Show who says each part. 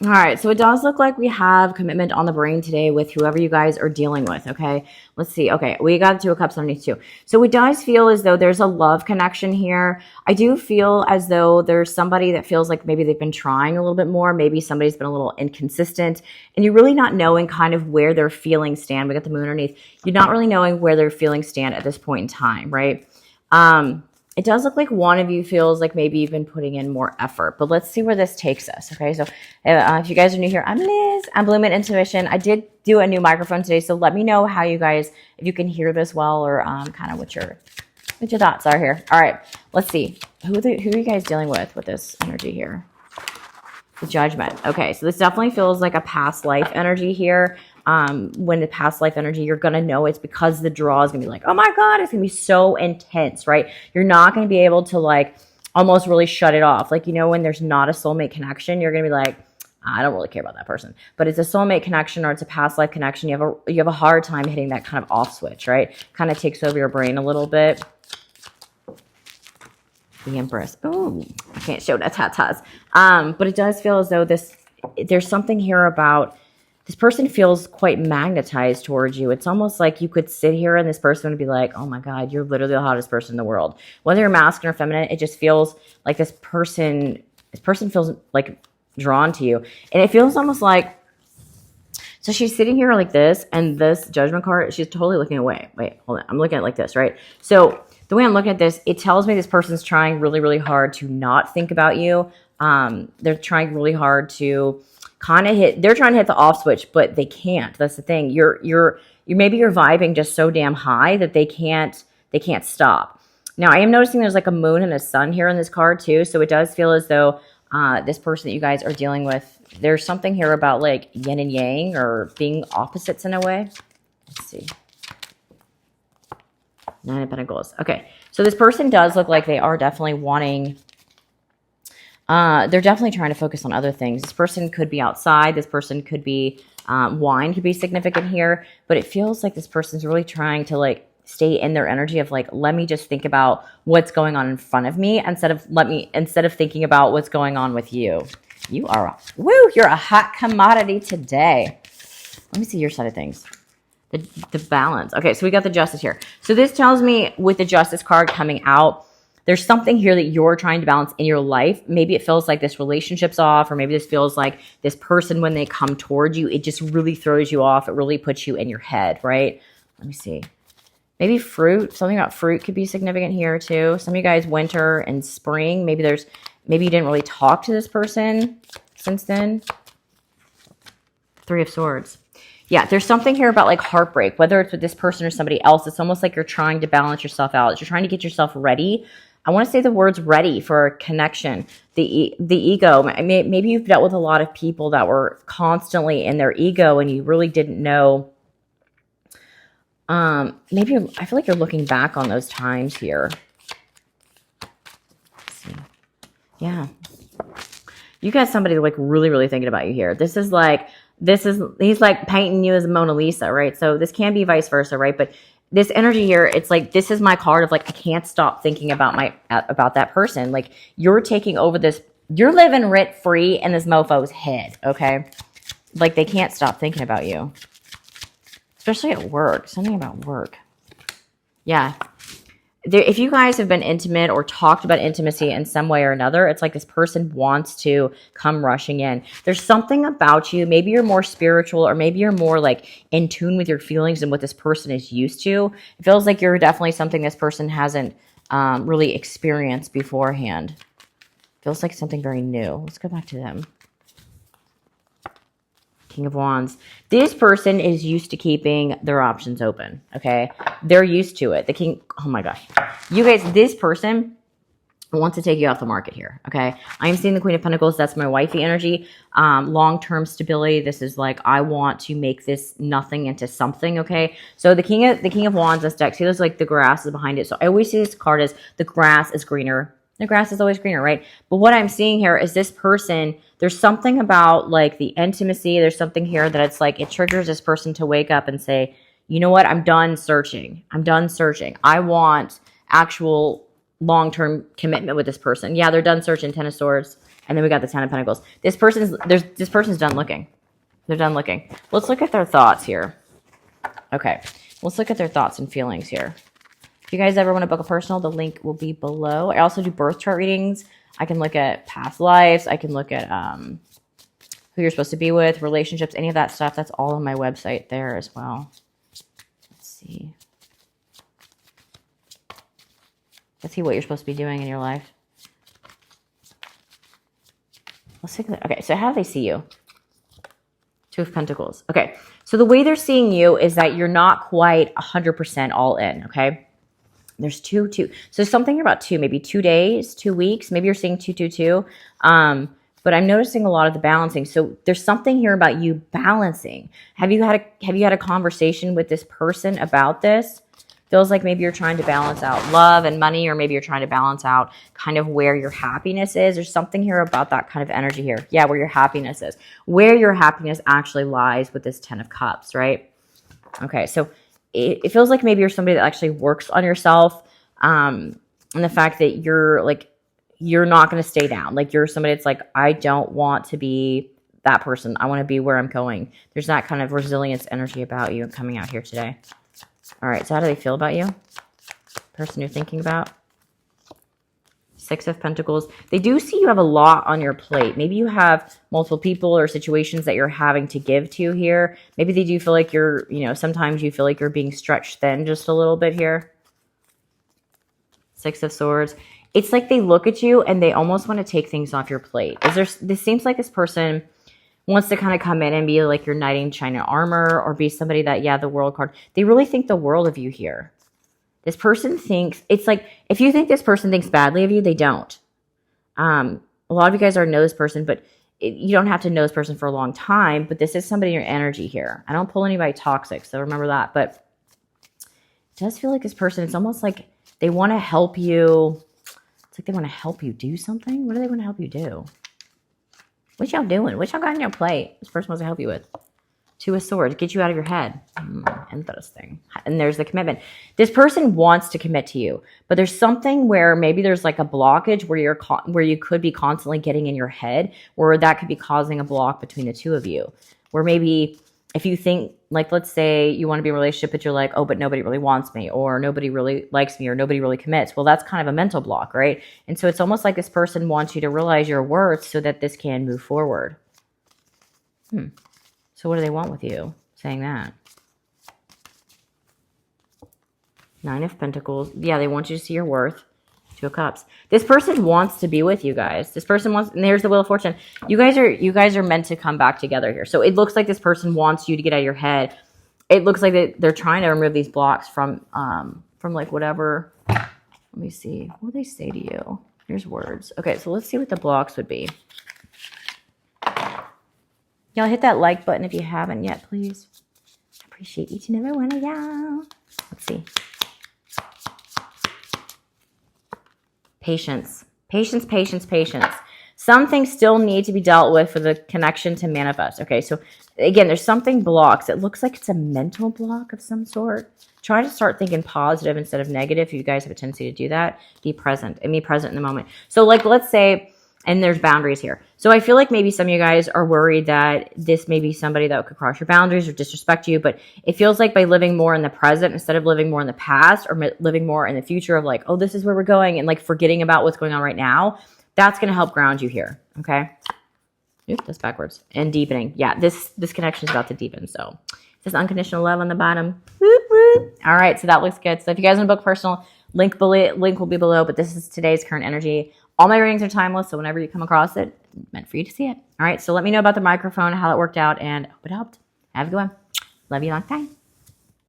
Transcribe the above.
Speaker 1: All right, so it does look like we have commitment on the brain today with whoever you guys are dealing with, okay? Let's see. Okay, we got Two of Cups underneath too. So it does feel as though there's a love connection here. I do feel as though there's somebody that feels like maybe they've been trying a little bit more. Maybe somebody's been a little inconsistent, and you're really not knowing kind of where their feelings stand. We got the moon underneath. You're not really knowing where their feelings stand at this point in time, right? It does look like one of you feels like maybe you've been putting in more effort, but let's see where this takes us. Okay, so if you guys are new here, I'm Liz. I'm Blooming Intuition. I did do a new microphone today, so let me know how you guys, if you can hear this well, or kind of what your thoughts are here. All right, let's see. Who are you guys dealing with this energy here? The Judgment. Okay, so this definitely feels like a past life energy here. When the past life energy, you're going to know it's because the draw is going to be like, oh my God, it's going to be so intense, right? You're not going to be able to like almost really shut it off. Like, you know, when there's not a soulmate connection, you're going to be like, I don't really care about that person. But it's a soulmate connection or it's a past life connection. You have a hard time hitting that kind of off switch, right? Kind of takes over your brain a little bit. The Empress. Oh, I can't show that tatas. But it does feel as though there's something here about this person feels quite magnetized towards you. It's almost like you could sit here and this person would be like, oh my God, you're literally the hottest person in the world. Whether you're masculine or feminine, it just feels like this person feels like drawn to you. And it feels almost like, so she's sitting here like this, and this Judgment card, she's totally looking away. Wait, hold on. I'm looking at it like this, right? So the way I'm looking at this, it tells me this person's trying really, really hard to not think about you. They're trying really hard to they're trying to hit the off switch, but they can't. That's the thing. Maybe you're vibing just so damn high that they can't stop. Now I am noticing there's like a moon and a sun here in this card too. So it does feel as though this person that you guys are dealing with, there's something here about like yin and yang or being opposites in a way. Let's see. Nine of Pentacles. Okay. So this person does look like they are definitely wanting, they're definitely trying to focus on other things. This person could be outside. This person could be, wine could be significant here, but it feels like this person's really trying to like stay in their energy of like, let me just think about what's going on in front of me instead of thinking about what's going on with you. You're a hot commodity today. Let me see your side of things. The balance. Okay, so we got the Justice here. So this tells me with the Justice card coming out, there's something here that you're trying to balance in your life. Maybe it feels like this relationship's off, or maybe this feels like this person, when they come towards you, it just really throws you off. It really puts you in your head, right? Let me see. Maybe fruit. Something about fruit could be significant here too. Some of you guys, winter and spring. Maybe you didn't really talk to this person since then. Three of Swords. Yeah, there's something here about like heartbreak, whether it's with this person or somebody else. It's almost like you're trying to balance yourself out. You're trying to get yourself ready. I want to say the words ready for a connection. The ego. Maybe you've dealt with a lot of people that were constantly in their ego and you really didn't know. Maybe I feel like you're looking back on those times here. Let's see. Yeah. You got somebody like really, really thinking about you here. He's like painting you as a Mona Lisa, right? So this can be vice versa, right? But this energy here, it's like, this is my card of like, I can't stop thinking about that person. Like you're taking over this, you're living rent free in this mofo's head. Okay. Like they can't stop thinking about you, especially at work, something about work. Yeah. If you guys have been intimate or talked about intimacy in some way or another, it's like this person wants to come rushing in. There's something about you. Maybe you're more spiritual, or maybe you're more like in tune with your feelings and what this person is used to. It feels like you're definitely something this person hasn't really experienced beforehand. Feels like something very new. Let's go back to them. King of Wands. This person is used to keeping their options open. Okay. They're used to it. The King. Oh my gosh. You guys, this person wants to take you off the market here. Okay. I'm seeing the Queen of Pentacles. That's my wifey energy. Long-term stability. This is like, I want to make this nothing into something. Okay. So the King of Wands, this deck, see, there's like the grass is behind it. So I always see this card as the grass is greener. The grass is always greener, right? But what I'm seeing here is this person, there's something about like the intimacy. There's something here that it's like, it triggers this person to wake up and say, you know what? I'm done searching. I'm done searching. I want actual long-term commitment with this person. Yeah, they're done searching. Ten of Swords. And then we got the Ten of Pentacles. This person's done looking. They're done looking. Let's look at their thoughts here. Okay. Let's look at their thoughts and feelings here. If you guys ever want to book a personal, the link will be below. I also do birth chart readings. I can look at past lives. I can look at who you're supposed to be with, relationships, any of that stuff. That's all on my website there as well. Let's see. Let's see what you're supposed to be doing in your life. Let's take that. Okay, so how do they see you? Two of Pentacles. Okay, so the way they're seeing you is that you're not quite 100% all in, okay? There's two. So something about two, maybe 2 days, 2 weeks. Maybe you're seeing 2. But I'm noticing a lot of the balancing. So there's something here about you balancing. Have you had a conversation with this person about this? Feels like maybe you're trying to balance out love and money, or maybe you're trying to balance out kind of where your happiness is. There's something here about that kind of energy here. Yeah, where your happiness is. Where your happiness actually lies with this 10 of Cups, right? Okay, so it feels like maybe you're somebody that actually works on yourself. And the fact that you're not going to stay down. Like you're somebody that's like, I don't want to be that person. I want to be where I'm going. There's that kind of resilience energy about you coming out here today. All right, so how do they feel about you? Person you're thinking about? 6 of Pentacles. They do see you have a lot on your plate. Maybe you have multiple people or situations that you're having to give to here. Maybe they do feel like you're, sometimes you feel like you're being stretched thin just a little bit here. 6 of Swords. It's like they look at you and they almost want to take things off your plate. This seems like this person wants to kind of come in and be like your knight in China armor, or be somebody that, yeah, the World card. They really think the world of you here. This person thinks, it's like, if you think this person thinks badly of you, they don't. A lot of you guys already know this person, but you don't have to know this person for a long time, but this is somebody in your energy here. I don't pull anybody toxic, so remember that. But it does feel like this person, it's almost like they want to help you. It's like they want to help you do something. What do they want to help you do? What y'all doing? What y'all got on your plate? This person wants to help you with. 2 of Swords. Get you out of your head. Interesting. And there's the commitment. This person wants to commit to you, but there's something where maybe there's like a blockage where you could be constantly getting in your head, or that could be causing a block between the two of you. Where maybe if you think, like, let's say you want to be in a relationship, but you're like, oh, but nobody really wants me, or nobody really likes me, or nobody really commits. Well, that's kind of a mental block, right? And so it's almost like this person wants you to realize your worth so that this can move forward. So what do they want with you saying that? 9 of Pentacles. Yeah, they want you to see your worth. 2 of Cups. This person wants to be with you guys. This person wants, and there's the Wheel of Fortune. You guys are meant to come back together here. So it looks like this person wants you to get out of your head. It looks like they're trying to remove these blocks from like whatever. Let me see. What do they say to you? Here's words. Okay, so let's see what the blocks would be. Y'all hit that like button if you haven't yet, please. I appreciate each and every one of y'all. Let's see. Patience. Patience, patience, patience. Some things still need to be dealt with for the connection to manifest. Okay, so again, there's something blocks. It looks like it's a mental block of some sort. Try to start thinking positive instead of negative. If you guys have a tendency to do that, be present and be present in the moment. So like, let's say, and there's boundaries here. So I feel like maybe some of you guys are worried that this may be somebody that could cross your boundaries or disrespect you, but it feels like by living more in the present instead of living more in the past, or living more in the future of like, oh, this is where we're going, and like forgetting about what's going on right now, that's going to help ground you here. Okay. Oop, that's backwards. And deepening. Yeah, this connection is about to deepen. So it says unconditional love on the bottom. Whoop, whoop. All right, so that looks good. So if you guys want to book personal, link will be below, but this is today's current energy. All my readings are timeless, so whenever you come across it, it's meant for you to see it. All right, so let me know about the microphone, how it worked out, and I hope it helped. Have a good one. Love you long time.